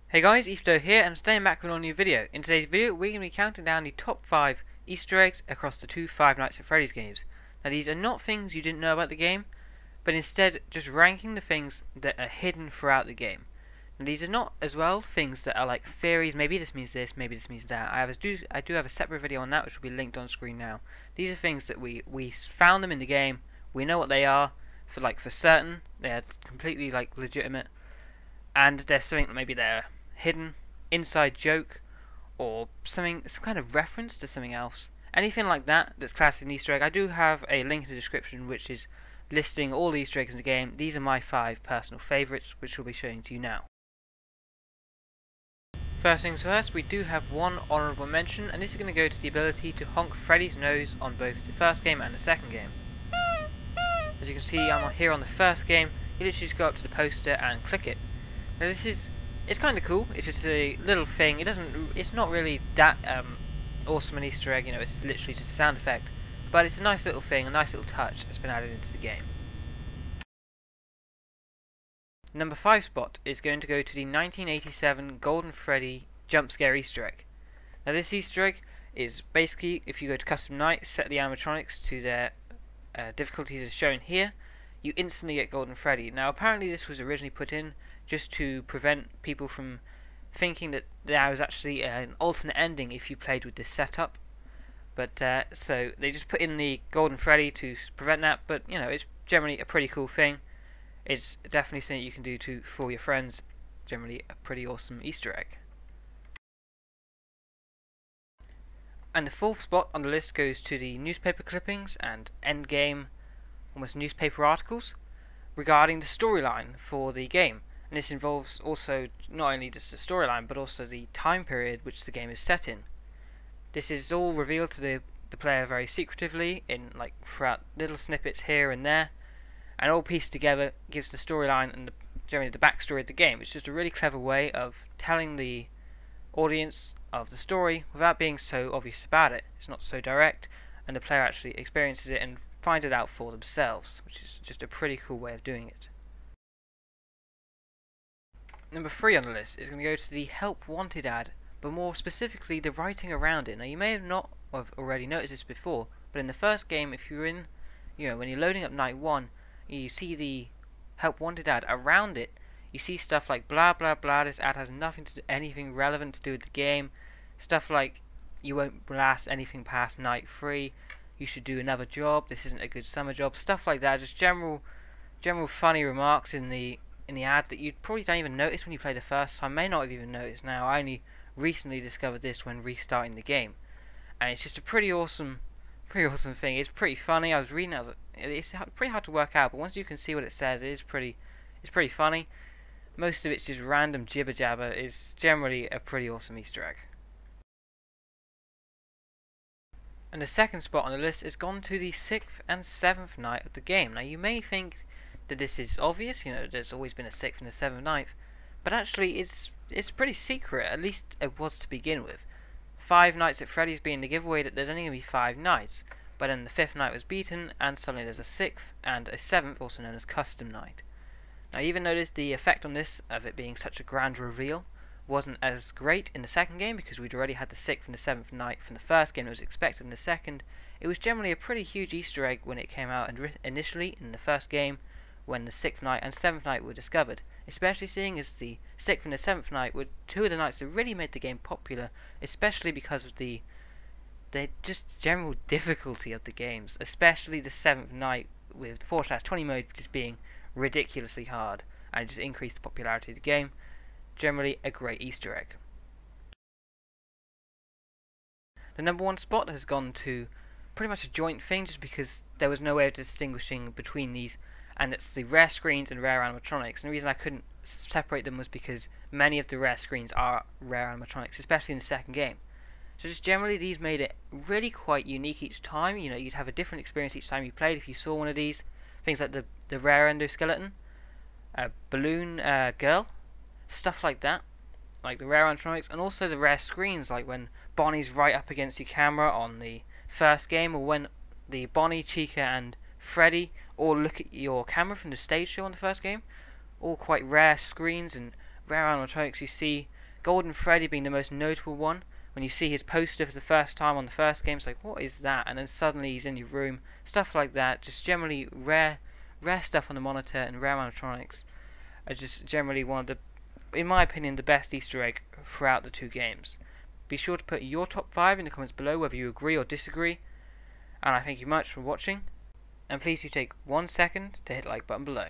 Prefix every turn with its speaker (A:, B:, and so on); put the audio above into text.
A: Hey guys, EthDo here, and today I'm back with a new video. In today's video, we're going to be counting down the top 5 Easter eggs across the two Five Nights at Freddy's games. Now these are not things you didn't know about the game, but instead just ranking the things that are hidden throughout the game. Now these are not as well things that are like theories, maybe this means this, maybe this means that. I do have a separate video on that which will be linked on screen now. These are things that we found them in the game, we know what they are, for certain, they are completely like legitimate, and there's something that maybe they're hidden, inside joke, or some kind of reference to something else. Anything like that that's classed as an Easter egg. I do have a link in the description which is listing all the Easter eggs in the game. These are my 5 personal favourites, which we'll be showing to you now. First things first, we do have one honourable mention, and this is going to go to the ability to honk Freddy's nose on both the first game and the second game. As you can see, I'm here on the first game. You literally just go up to the poster and click it. Now it's kind of cool. It's just a little thing. It's not really that awesome an Easter egg. You know, it's literally just a sound effect. But it's a nice little thing, a nice little touch that's been added into the game. Number 5 spot is going to go to the 1987 Golden Freddy Jumpscare Easter egg. Now this Easter egg is basically, if you go to Custom Night, set the animatronics to their difficulties as shown here, you instantly get Golden Freddy. Now apparently this was originally put in just to prevent people from thinking that there was actually an alternate ending if you played with this setup. But so they just put in the Golden Freddy to prevent that. But you know, it's generally a pretty cool thing. It's definitely something you can do to fool your friends. Generally a pretty awesome Easter egg. And the 4th spot on the list goes to the newspaper clippings and endgame, almost newspaper articles regarding the storyline for the game. And this involves also not only just the storyline, but also the time period which the game is set in. This is all revealed to the player very secretively in throughout little snippets here and there, and all pieced together gives the storyline and generally the backstory of the game. It's just a really clever way of telling the audience of the story without being so obvious about it. It's not so direct, and the player actually experiences it and finds it out for themselves, which is just a pretty cool way of doing it. Number 3 on the list is going to go to the Help Wanted ad, but more specifically the writing around it. Now you may have not have already noticed this before, but in the first game, if you're in, when you're loading up night 1, you see the Help Wanted ad. Around it, you see stuff like blah blah blah. This ad has nothing to do, anything relevant to do with the game. Stuff like you won't last anything past night 3. You should do another job. This isn't a good summer job. Stuff like that. Just general funny remarks in the ad that you probably don't even notice when you play the first time. May not have even noticed now. I only recently discovered this when restarting the game, and it's just a pretty awesome thing. It's pretty funny. I was reading it. It's pretty hard to work out, but once you can see what it says, it's pretty funny. Most of it's just random jibber jabber. It's generally a pretty awesome Easter egg. And the 2nd spot on the list has gone to the 6th and 7th night of the game. Now you may think that this is obvious, there's always been a 6th and a 7th night, but actually it's pretty secret, at least it was to begin with. 5 Nights at Freddy's being the giveaway that there's only going to be 5 nights, but then the 5th night was beaten, and suddenly there's a 6th and a 7th, also known as Custom Night. Now you even noticed the effect on this, of it being such a grand reveal, wasn't as great in the second game, because we'd already had the 6th and the 7th night from the first game. It was expected in the second. It was generally a pretty huge Easter egg when it came out initially in the first game, when the 6th night and 7th night were discovered, especially seeing as the 6th and the 7th night were 2 of the nights that really made the game popular, especially because of the just general difficulty of the games, especially the 7th night with 4/20 mode just being ridiculously hard, and it just increased the popularity of the game. Generally a great Easter egg. The number 1 spot has gone to pretty much a joint thing, just because there was no way of distinguishing between these, and it's the rare screens and rare animatronics. And the reason I couldn't separate them was because many of the rare screens are rare animatronics, especially in the second game. So just generally these made it really quite unique each time. You'd have a different experience each time you played if you saw one of these. Things like the rare Endoskelenton, balloon girl, stuff like that, like the rare animatronics, and also the rare screens, like when Bonnie's right up against your camera on the first game, or when the Bonnie, Chica and Freddy or look at your camera from the stage show on the first game. All quite rare screens and rare animatronics. You see Golden Freddy being the most notable one. When you see his poster for the first time on the first game, it's like, what is that? And then suddenly he's in your room. Stuff like that. Just generally rare stuff on the monitor, and rare animatronics are just generally one of the, in my opinion, the best Easter egg throughout the two games. Be sure to put your top 5 in the comments below, whether you agree or disagree. And I thank you much for watching. And please do take 1 second to hit the like button below.